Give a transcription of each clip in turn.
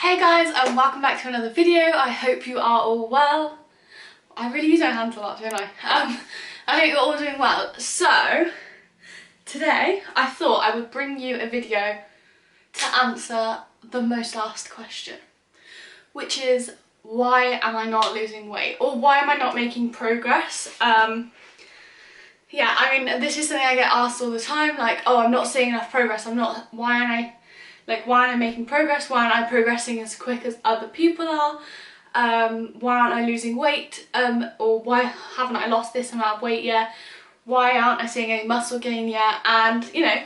Hey guys, and welcome back to another video. I hope you are all well. I really use my hands a lot, don't I? I hope you're all doing well. So, today I thought I would bring you a video to answer the most asked question, which is, why am I not losing weight? Or why am I not making progress? Yeah, I mean, this is something I get asked all the time, like, oh, I'm not seeing enough progress, why aren't I making progress? Why aren't I progressing as quick as other people are? Why aren't I losing weight? Or why haven't I lost this amount of weight yet? Why aren't I seeing any muscle gain yet? And, you know,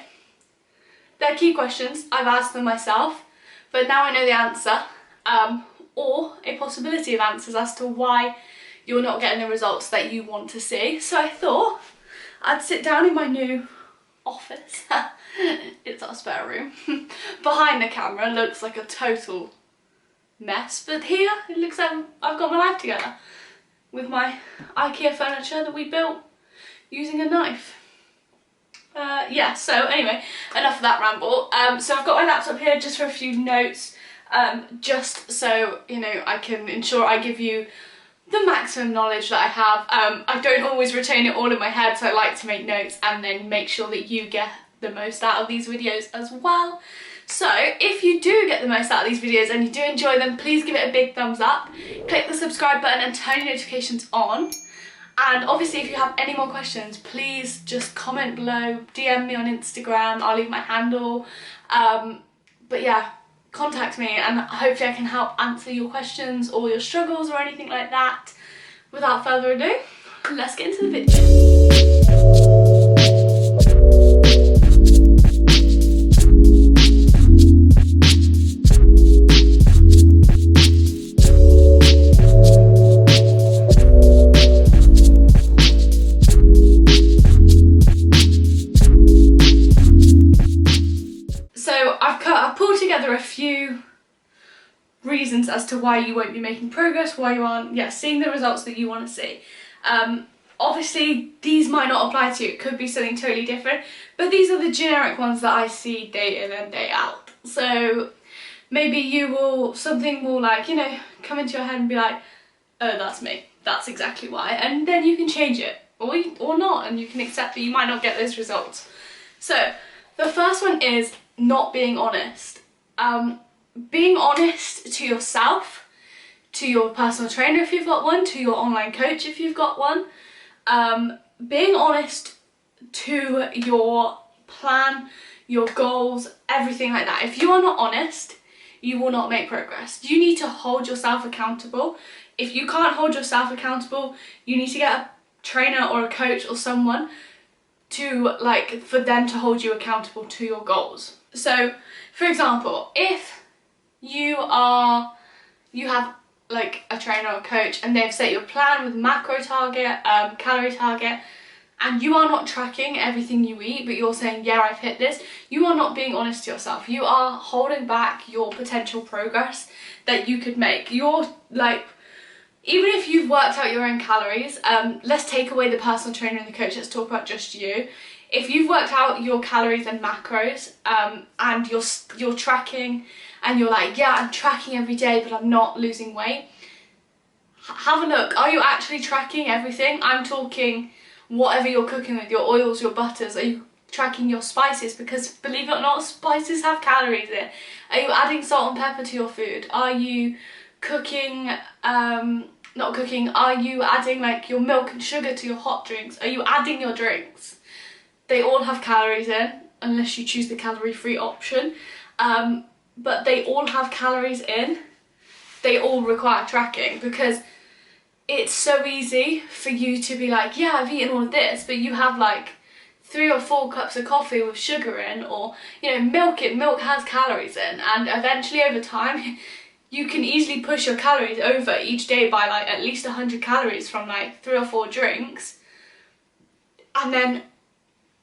they're key questions. I've asked them myself, but now I know the answer, or a possibility of answers as to why you're not getting the results that you want to see. So I thought I'd sit down in my new office. It's our spare room. Behind the camera looks like a total mess, but here it looks like I've got my life together with my IKEA furniture that we built using a knife. Yeah, so anyway, enough of that ramble. So I've got my laptop here just for a few notes, just so, you know, I can ensure I give you the maximum knowledge that I have. I don't always retain it all in my head, so I like to make notes and then make sure that you get the most out of these videos as well. So if you do get the most out of these videos and you do enjoy them, please give it a big thumbs up, click the subscribe button and turn your notifications on. And obviously if you have any more questions, please just comment below, DM me on Instagram, I'll leave my handle. But yeah, contact me and hopefully I can help answer your questions or your struggles or anything like that. Without further ado, let's get into the video. I've pulled together a few reasons as to why you won't be making progress, why you aren't seeing the results that you want to see. Obviously these might not apply to you, it could be something totally different, but these are the generic ones that I see day in and day out. So maybe something will, like, you know, come into your head and be like, oh, that's me, that's exactly why, and then you can change it, or not, and you can accept that you might not get those results. So the first one is not being honest. Being honest to yourself, to your personal trainer if you've got one, to your online coach if you've got one. Being honest to your plan, your goals, everything like that. If you are not honest, you will not make progress. You need to hold yourself accountable. If you can't hold yourself accountable, you need to get a trainer or a coach or someone for them to hold you accountable to your goals. So, for example, if you have like a trainer or coach and they've set your plan with macro target, calorie target, and you are not tracking everything you eat, but you're saying, yeah, I've hit this, you are not being honest to yourself. You are holding back your potential progress that you could make. You're like, even if you've worked out your own calories, let's take away the personal trainer and the coach, let's talk about just you. If you've worked out your calories and macros, and you're tracking and you're like, yeah, I'm tracking every day but I'm not losing weight, have a look. Are you actually tracking everything? I'm talking whatever you're cooking with, your oils, your butters. Are you tracking your spices? Because believe it or not, spices have calories in. Are you adding salt and pepper to your food? Are you cooking, not cooking, are you adding like your milk and sugar to your hot drinks? Are you adding your drinks? They all have calories in, unless you choose the calorie-free option, but they all have calories in. They all require tracking, because it's so easy for you to be like, yeah, I've eaten all of this, but you have like 3 or 4 cups of coffee with sugar in, or, you know, milk has calories in, and eventually over time you can easily push your calories over each day by like at least 100 calories from like 3 or 4 drinks, and then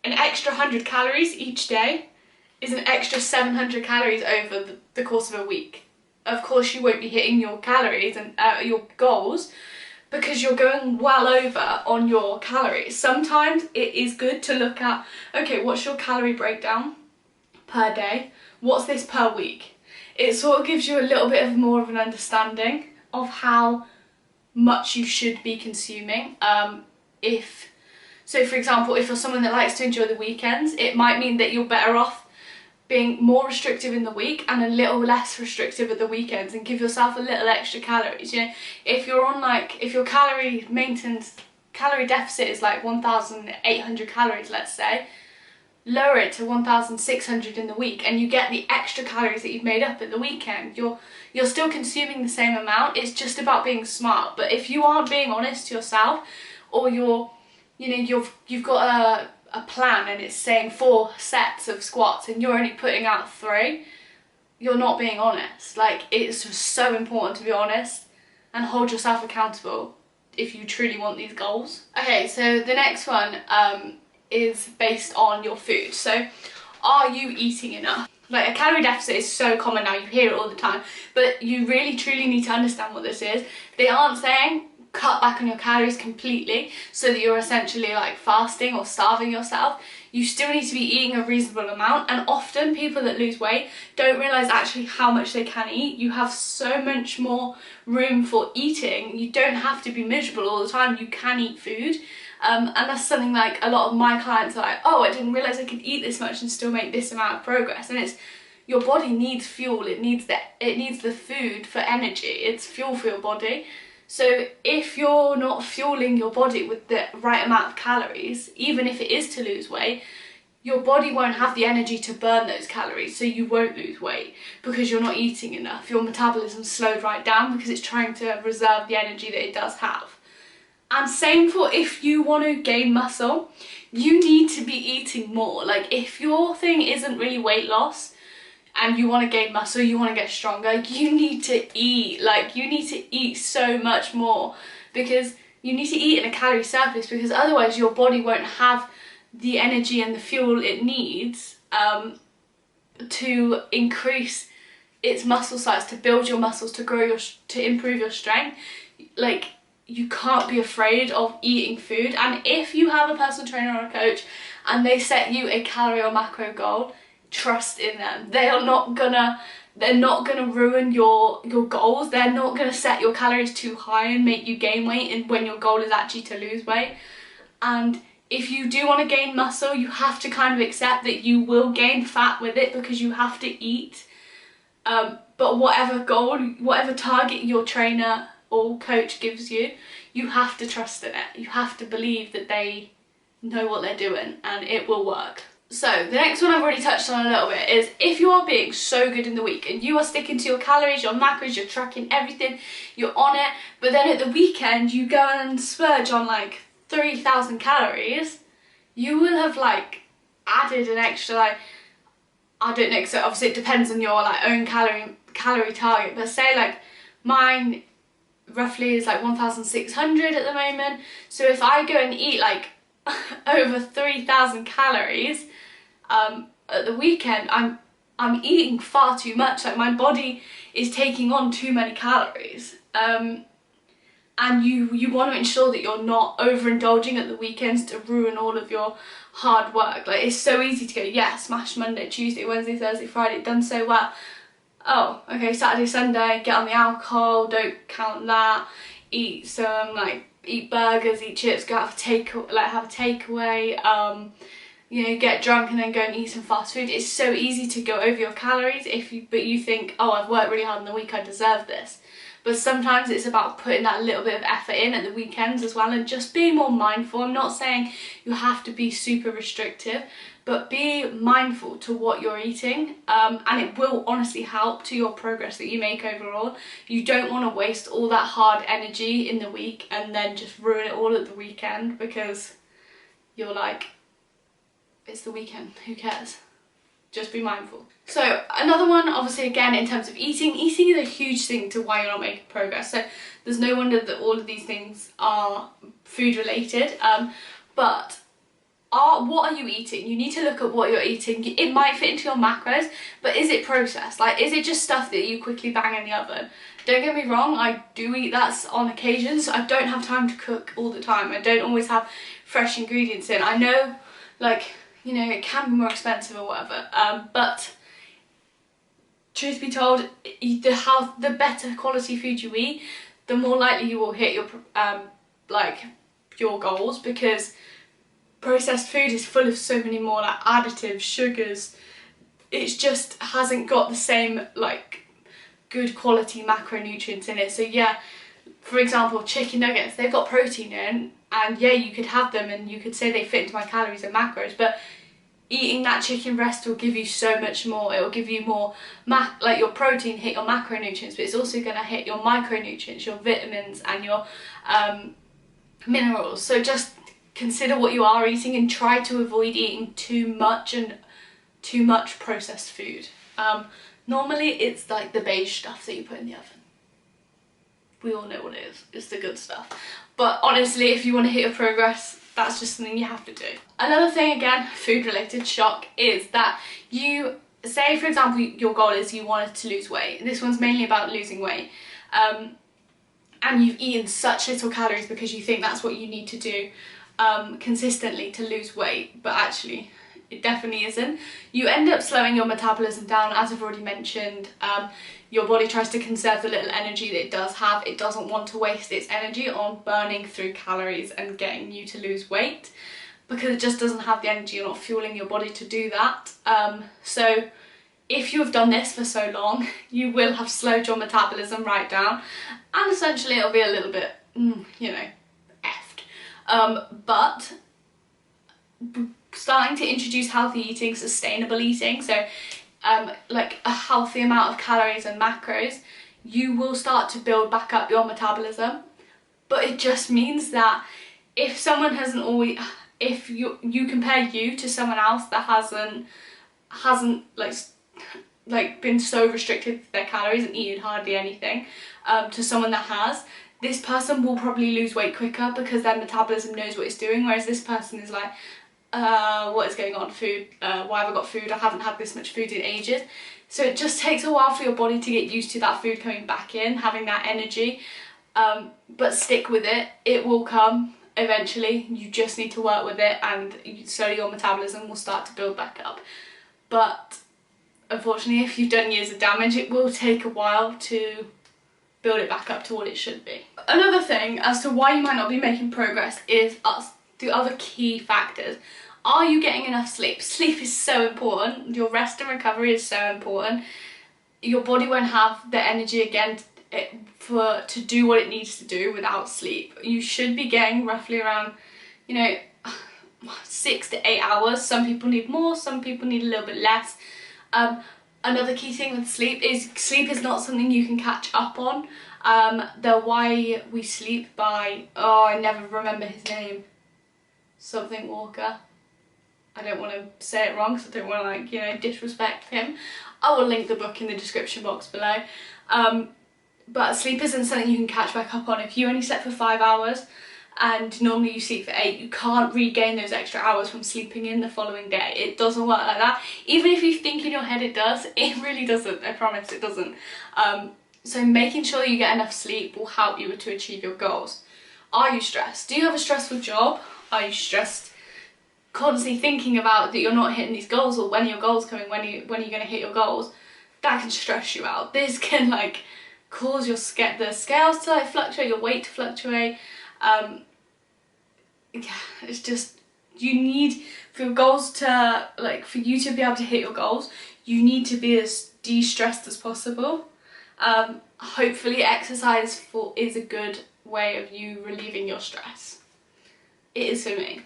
an extra 100 calories each day is an extra 700 calories over the course of a week. Of course you won't be hitting your calories and your goals, because you're going well over on your calories. Sometimes it is good to look at, okay, what's your calorie breakdown per day? What's this per week? it sort of gives you a little bit of more of an understanding of how much you should be consuming. So for example, if you're someone that likes to enjoy the weekends, it might mean that you're better off being more restrictive in the week and a little less restrictive at the weekends, and give yourself a little extra calories. You know, if you're on like, if your calorie deficit is like 1,800 calories, let's say, lower it to 1,600 in the week, and you get the extra calories that you've made up at the weekend. You're still consuming the same amount. It's just about being smart. But if you aren't being honest to yourself, or you've got a plan and it's saying 4 sets of squats and you're only putting out 3, you're not being honest. Like, it's just so important to be honest and hold yourself accountable if you truly want these goals. Okay, so the next one is based on your food. So, are you eating enough? Like, a calorie deficit is so common now, you hear it all the time, but you really truly need to understand what this is. They aren't saying cut back on your calories completely so that you're essentially like fasting or starving yourself. You still need to be eating a reasonable amount, and often people that lose weight don't realise actually how much they can eat. You have so much more room for eating. You don't have to be miserable all the time. You can eat food. And that's something like a lot of my clients are like, oh, I didn't realise I could eat this much and still make this amount of progress. And it's, your body needs fuel. It needs the food for energy. It's fuel for your body. So if you're not fueling your body with the right amount of calories, even if it is to lose weight, your body won't have the energy to burn those calories, so you won't lose weight because you're not eating enough. Your metabolism's slowed right down because it's trying to reserve the energy that it does have. And same for if you want to gain muscle, you need to be eating more. Like, if your thing isn't really weight loss and you want to gain muscle, you want to get stronger, you need to eat. Like, you need to eat so much more, because you need to eat in a calorie surplus, because otherwise your body won't have the energy and the fuel it needs to increase its muscle size, to build your muscles, to grow to improve your strength. Like, you can't be afraid of eating food. And if you have a personal trainer or a coach and they set you a calorie or macro goal, trust in them. They're not gonna ruin your goals. They're not gonna set your calories too high and make you gain weight, and when your goal is actually to lose weight. And if you do want to gain muscle, you have to kind of accept that you will gain fat with it, because you have to eat. But whatever goal, whatever target your trainer or coach gives you, you have to trust in it. You have to believe that they know what they're doing and it will work. So the next one I've already touched on a little bit is, if you are being so good in the week and you are sticking to your calories, your macros, you're tracking everything, you're on it, but then at the weekend you go and splurge on like 3,000 calories, you will have like added an extra, like, I don't know, so obviously it depends on your like own calorie target, but say like mine roughly is like 1,600 at the moment. So if I go and eat like over 3,000 calories at the weekend, I'm eating far too much. Like, my body is taking on too many calories. And you want to ensure that you're not overindulging at the weekends to ruin all of your hard work. Like, it's so easy to go, yeah, smash Monday, Tuesday, Wednesday, Thursday, Friday, done so well. Oh, okay, Saturday, Sunday, get on the alcohol, don't count that, eat burgers, eat chips, go have a takeaway, you know, get drunk and then go and eat some fast food. It's so easy to go over your calories but you think, oh, I've worked really hard in the week, I deserve this. But sometimes it's about putting that little bit of effort in at the weekends as well, and just being more mindful. I'm not saying you have to be super restrictive, but be mindful to what you're eating, and it will honestly help to your progress that you make overall. You don't want to waste all that hard energy in the week and then just ruin it all at the weekend, because you're like, it's the weekend, who cares? Just be mindful. So another one, obviously, again, in terms of eating is a huge thing to why you're not making progress. So there's no wonder that all of these things are food related, but what are you eating? You need to look at what you're eating. It might fit into your macros, but is it processed? Like, is it just stuff that you quickly bang in the oven? Don't get me wrong, I do eat that on occasion, so I don't have time to cook all the time. I don't always have fresh ingredients in. I know, like, you know, it can be more expensive or whatever, but truth be told, the better quality food you eat, the more likely you will hit your like your goals, because processed food is full of so many more like additives, sugars. It just hasn't got the same like good quality macronutrients in it. So yeah, for example, chicken nuggets, they've got protein in, and yeah, you could have them and you could say they fit into my calories and macros, but eating that chicken breast will give you so much more. It will give you more, like your protein hit your macronutrients, but it's also going to hit your micronutrients, your vitamins and your minerals. So just consider what you are eating and try to avoid eating too much processed food. Normally it's like the beige stuff that you put in the oven. We all know what it is. It's the good stuff. But honestly, if you want to hit your progress, that's just something you have to do. Another thing, again, food related shock, is that you say, for example, your goal is you wanted to lose weight. This one's mainly about losing weight. And you've eaten such little calories because you think that's what you need to do consistently to lose weight, but actually it definitely isn't. You end up slowing your metabolism down, as I've already mentioned. Your body tries to conserve the little energy that it does have. It doesn't want to waste its energy on burning through calories and getting you to lose weight, because it just doesn't have the energy. You're not fueling your body to do that. So if you have done this for so long, you will have slowed your metabolism right down, and essentially it'll be a little bit, you know, effed. But starting to introduce healthy eating, sustainable eating, so like a healthy amount of calories and macros, you will start to build back up your metabolism. But it just means that if someone hasn't always, if you compare you to someone else that hasn't like been so restricted with their calories and eaten hardly anything, to someone that has, this person will probably lose weight quicker because their metabolism knows what it's doing, whereas this person is like, what is going on? Food, why have I got food? I haven't had this much food in ages. So it just takes a while for your body to get used to that food coming back in, having that energy, but stick with it. It will come eventually. You just need to work with it, and slowly your metabolism will start to build back up. But unfortunately, if you've done years of damage, it will take a while to build it back up to what it should be. Another thing as to why you might not be making progress is the other key factors. Are you getting enough sleep? Sleep is so important. Your rest and recovery is so important. Your body won't have the energy again to do what it needs to do without sleep. You should be getting roughly around, you know, 6 to 8 hours. Some people need more, some people need a little bit less. Another key thing with sleep is not something you can catch up on. The Why We Sleep by, oh, I never remember his name, something Walker. I don't want to say it wrong because I don't want to, like, you know, disrespect him. I will link the book in the description box below. But sleep isn't something you can catch back up on. If you only slept for 5 hours and normally you sleep for 8, you can't regain those extra hours from sleeping in the following day. It doesn't work like that. Even if you think in your head it does, it really doesn't. I promise it doesn't. So making sure you get enough sleep will help you to achieve your goals. Are you stressed? Do you have a stressful job? Are you stressed constantly thinking about that you're not hitting these goals, or when are your goals coming, when are you going to hit your goals? That can stress you out. This can like cause the scales to like fluctuate, your weight to fluctuate. It's just, you need, for your goals to, like, for you to be able to hit your goals, you need to be as de-stressed as possible. Hopefully exercise is a good way of you relieving your stress. It is for me.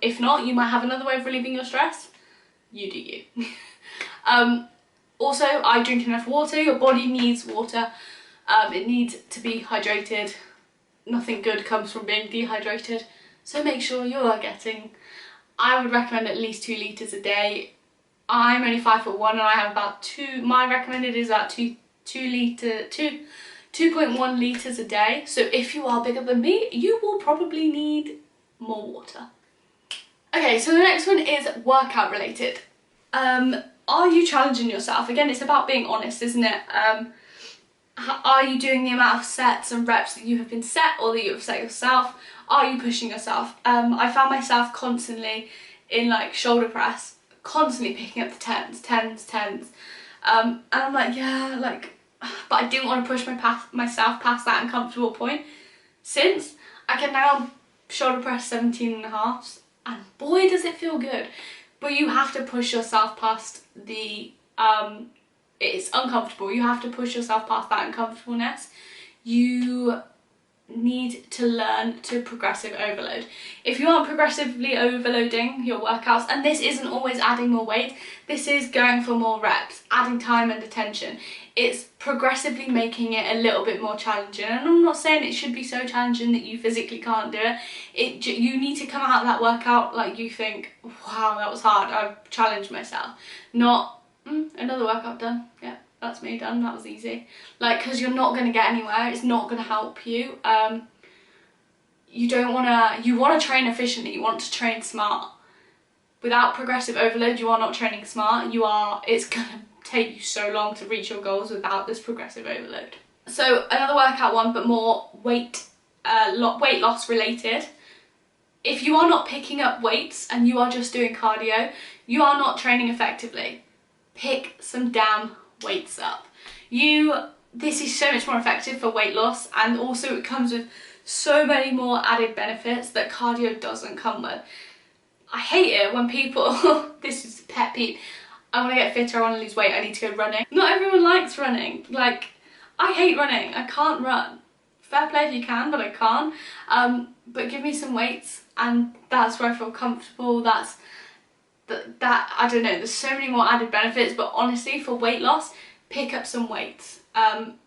If not, you might have another way of relieving your stress. You do you. Also, I drink enough water. Your body needs water. It needs to be hydrated. Nothing good comes from being dehydrated. So make sure you are getting, I would recommend at least 2 litres a day. I'm only 5'1" and I have about my recommended is about 2.1 litres a day. So if you are bigger than me, you will probably need more water. Okay, so the next one is workout related. Are you challenging yourself? Again, it's about being honest, isn't it? Are you doing the amount of sets and reps that you have been set or that you have set yourself? Are you pushing yourself? I found myself constantly in like shoulder press, constantly picking up the tens. And I'm like, yeah, like, but I didn't want to push myself past that uncomfortable point. Since I can now shoulder press 17.5s, and boy does it feel good. But you have to push yourself past the, it's uncomfortable. You have to push yourself past that uncomfortableness. You need to learn to progressive overload. If you aren't progressively overloading your workouts, and this isn't always adding more weight, this is going for more reps, adding time and attention. It's progressively making it a little bit more challenging. And I'm not saying it should be so challenging that you physically can't do it. You need to come out of that workout like you think, wow, that was hard, I've challenged myself. Not, another workout done, yeah. That's me done, that was easy. Like, because you're not going to get anywhere, it's not going to help you. You want to train efficiently, you want to train smart. Without progressive overload, you are not training smart, it's going to take you so long to reach your goals without this progressive overload. So another workout one, but more weight loss related. If you are not picking up weights and you are just doing cardio, you are not training effectively. Pick some damn weights up. This is so much more effective for weight loss, and also it comes with so many more added benefits that cardio doesn't come with. I hate it when people, this is a pet peeve, I want to get fitter, I want to lose weight, I need to go running. Not everyone likes running. Like, I hate running, I can't run. Fair play if you can, but I can't. But give me some weights and that's where I feel comfortable. That I don't know, there's so many more added benefits, but honestly for weight loss, pick up some weights.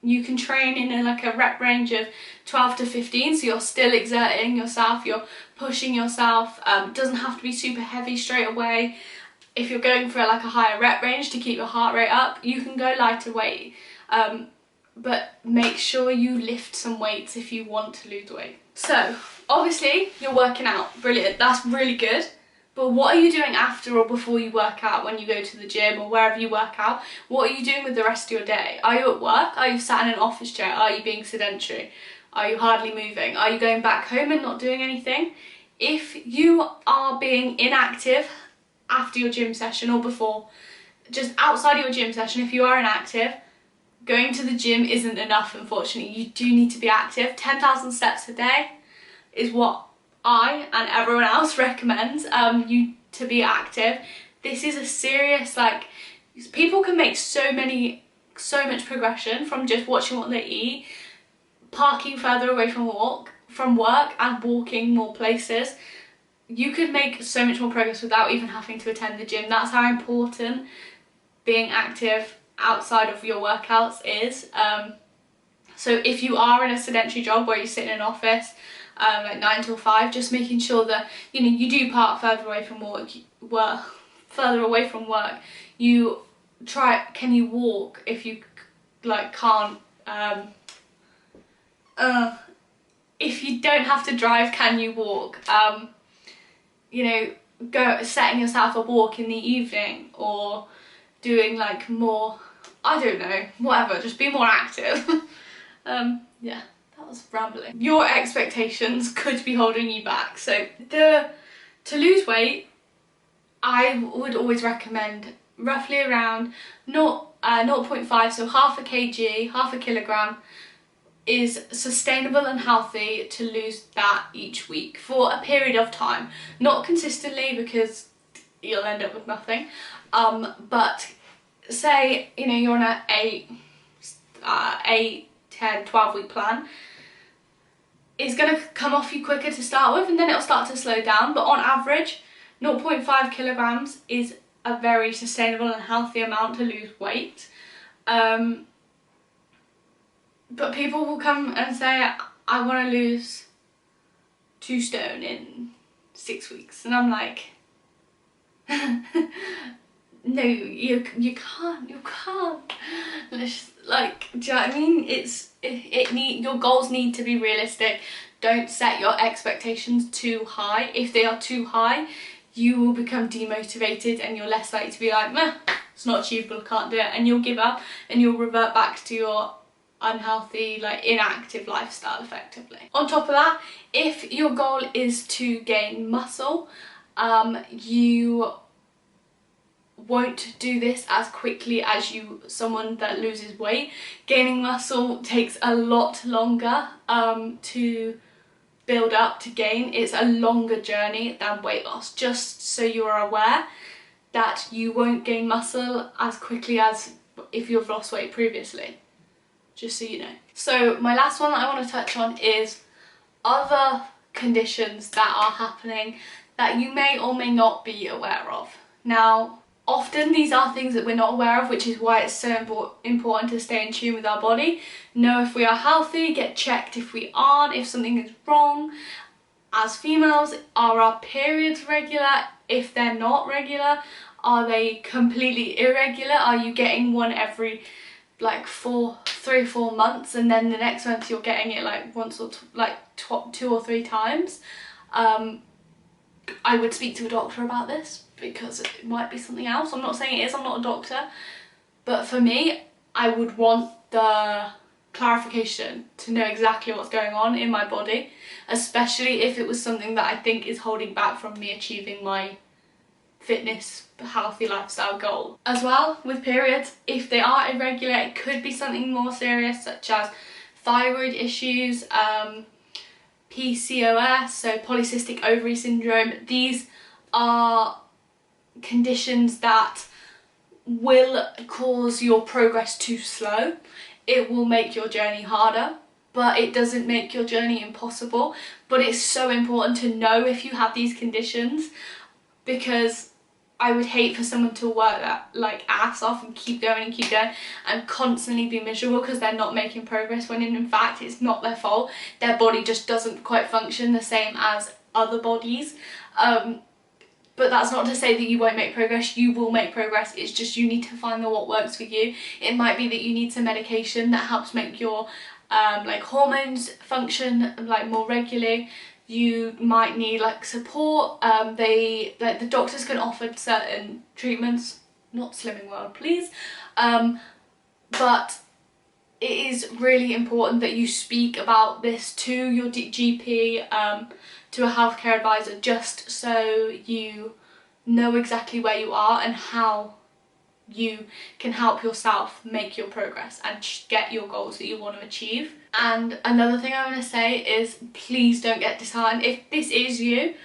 You can train in like a rep range of 12 to 15, so you're still exerting yourself, you're pushing yourself. It doesn't have to be super heavy straight away. If you're going for like a higher rep range to keep your heart rate up, you can go lighter weight. But make sure you lift some weights if you want to lose weight. So obviously you're working out, brilliant, that's really good. But what are you doing after or before you work out, when you go to the gym or wherever you work out? What are you doing with the rest of your day? Are you at work? Are you sat in an office chair? Are you being sedentary? Are you hardly moving? Are you going back home and not doing anything? If you are being inactive after your gym session or before, just outside of your gym session, if you are inactive, going to the gym isn't enough, unfortunately. You do need to be active. 10,000 steps a day is what I and everyone else recommends you to be active. This is a serious, like, people can make so much progression from just watching what they eat, parking further away from work and walking more places. You could make so much more progress without even having to attend the gym. That's how important being active outside of your workouts is. So if you are in a sedentary job where you sit in an office like 9 till 5, just making sure that you do park further away from work. You try, can you walk if you like can't, if you don't have to drive, can you walk? Go setting yourself a walk in the evening, or doing like more, I don't know, whatever, just be more active. Yeah, that was rambling. Your expectations could be holding you back. So to lose weight, I would always recommend roughly around 0.5, so half a kg, half a kilogram is sustainable and healthy to lose that each week for a period of time. Not consistently, because you'll end up with nothing. But say, you're on a 8, 10, 12 week plan, it's going to come off you quicker to start with, and then it'll start to slow down. But on average, 0.5 kilograms is a very sustainable and healthy amount to lose weight. But people will come and say, I want to lose 2 stone in 6 weeks. And I'm like, no, you can't. Like, do you know what I mean? Your goals need to be realistic. Don't set your expectations too high. If they are too high, you will become demotivated and you're less likely to be like, meh, it's not achievable, I can't do it. And you'll give up and you'll revert back to your unhealthy, like, inactive lifestyle effectively. On top of that, if your goal is to gain muscle, you won't do this as quickly as someone that loses weight. Gaining muscle takes a lot longer to build up, to gain. It's a longer journey than weight loss, just so you are aware that you won't gain muscle as quickly as if you've lost weight previously, just so you know. So my last one that I want to touch on is other conditions that are happening that you may or may not be aware of. Now, often these are things that we're not aware of, which is why it's so important to stay in tune with our body, know if we are healthy, get checked if we aren't, if something is wrong. As females, are our periods regular? If they're not regular, are they completely irregular? Are you getting one every like 3 or 4 months, and then the next month you're getting it like once or 2 or 3 times? I would speak to a doctor about this, because it might be something else. I'm not saying it is, I'm not a doctor, but for me, I would want the clarification to know exactly what's going on in my body, especially if it was something that I think is holding back from me achieving my fitness, healthy lifestyle goal. As well, with periods, if they are irregular, it could be something more serious, such as thyroid issues, PCOS, so polycystic ovary syndrome. These are conditions that will cause your progress to slow. It will make your journey harder, but it doesn't make your journey impossible. But it's so important to know if you have these conditions, because I would hate for someone to work that like ass off and keep going and constantly be miserable because they're not making progress, when in fact it's not their fault. Their body just doesn't quite function the same as other bodies. But that's not to say that you won't make progress. You will make progress. It's just you need to find what works for you. It might be that you need some medication that helps make your like hormones function like more regularly. You might need like support. The doctors can offer certain treatments, not Slimming World please, but it is really important that you speak about this to your GP, to a healthcare advisor, just so you know exactly where you are and how you can help yourself make your progress and get your goals that you want to achieve. And another thing I want to say is, please don't get disheartened. If this is you,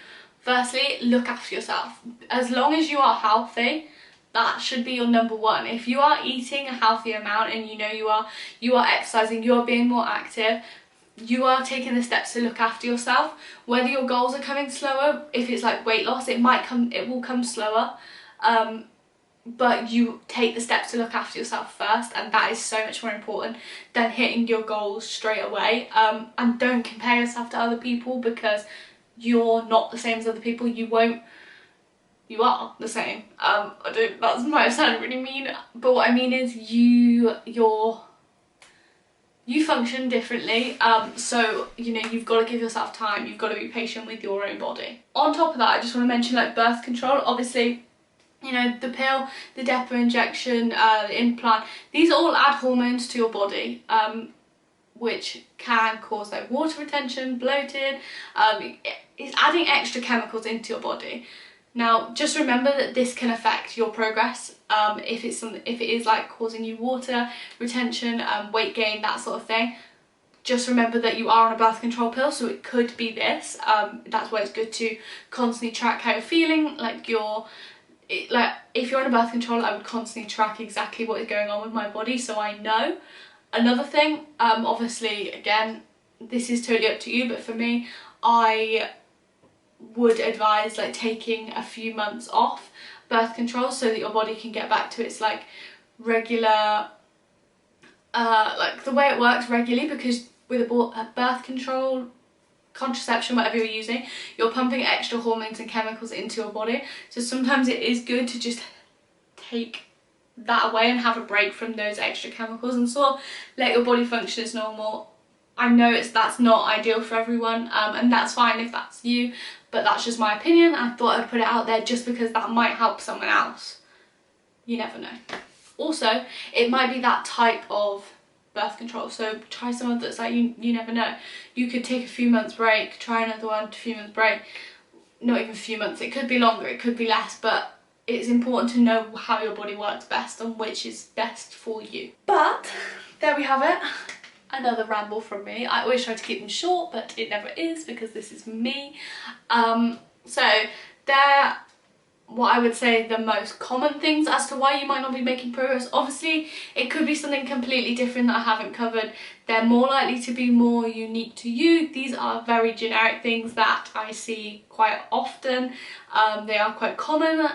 firstly, look after yourself. As long as you are healthy, that should be your number one. If you are eating a healthy amount and you know you are exercising, you are being more active, you are taking the steps to look after yourself. Whether your goals are coming slower, if it's like weight loss, it will come slower. But you take the steps to look after yourself first, and that is so much more important than hitting your goals straight away. And don't compare yourself to other people, because you're not the same as other people. You are the same. That might sound really mean, but what I mean is you function differently, so you know, you've got to give yourself time. You've got to be patient with your own body. On top of that, I just want to mention like birth control. Obviously, you know, the pill, the depot injection, the implant, these all add hormones to your body, which can cause like water retention, bloated. It's adding extra chemicals into your body. Now, just remember that this can affect your progress. If it is like causing you water retention, weight gain, that sort of thing. Just remember that you are on a birth control pill, so it could be this. That's why it's good to constantly track how you're feeling. If you're on a birth control, I would constantly track exactly what is going on with my body, so I know. Another thing, obviously, again, this is totally up to you, but for me, I would advise like taking a few months off birth control so that your body can get back to its like regular, like the way it works regularly, because with a birth control, contraception, whatever you're using, you're pumping extra hormones and chemicals into your body. So sometimes it is good to just take that away and have a break from those extra chemicals and sort of let your body function as normal. I know that's not ideal for everyone, and that's fine if that's you, but that's just my opinion. I thought I'd put it out there just because that might help someone else. You never know. Also, it might be that type of birth control, so try some that's like you never know. You could take a few months break, try another one, a few months break. Not even a few months, it could be longer, it could be less, but it's important to know how your body works best and which is best for you. But there we have it. Another ramble from me. I always try to keep them short, but it never is because this is me. So they're what I would say the most common things as to why you might not be making progress. Obviously, it could be something completely different that I haven't covered. They're more likely to be more unique to you. These are very generic things that I see quite often. They are quite common.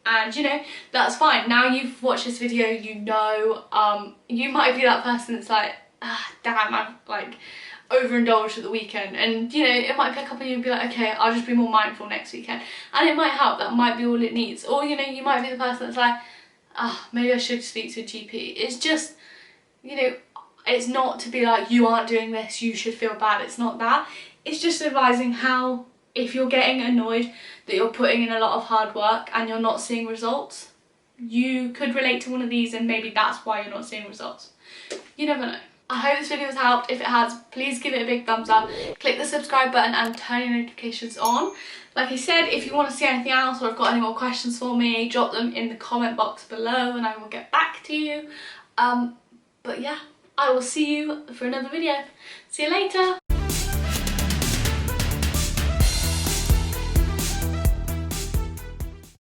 And you know, that's fine. Now you've watched this video, you know, you might be that person that's like, ah, damn, I've like overindulged at the weekend, and you know, it might pick up and you'll be like, okay, I'll just be more mindful next weekend, and it might help. That might be all it needs. Or you know, you might be the person that's like, ah, maybe I should speak to a GP. It's just, you know, it's not to be like, you aren't doing this, you should feel bad. It's not that. It's just advising how, if you're getting annoyed that you're putting in a lot of hard work and you're not seeing results, you could relate to one of these and maybe that's why you're not seeing results. You never know. I hope this video has helped. If it has, please give it a big thumbs up. Click the subscribe button and turn your notifications on. Like I said, if you want to see anything else or have got any more questions for me, drop them in the comment box below and I will get back to you. But yeah, I will see you for another video. See you later.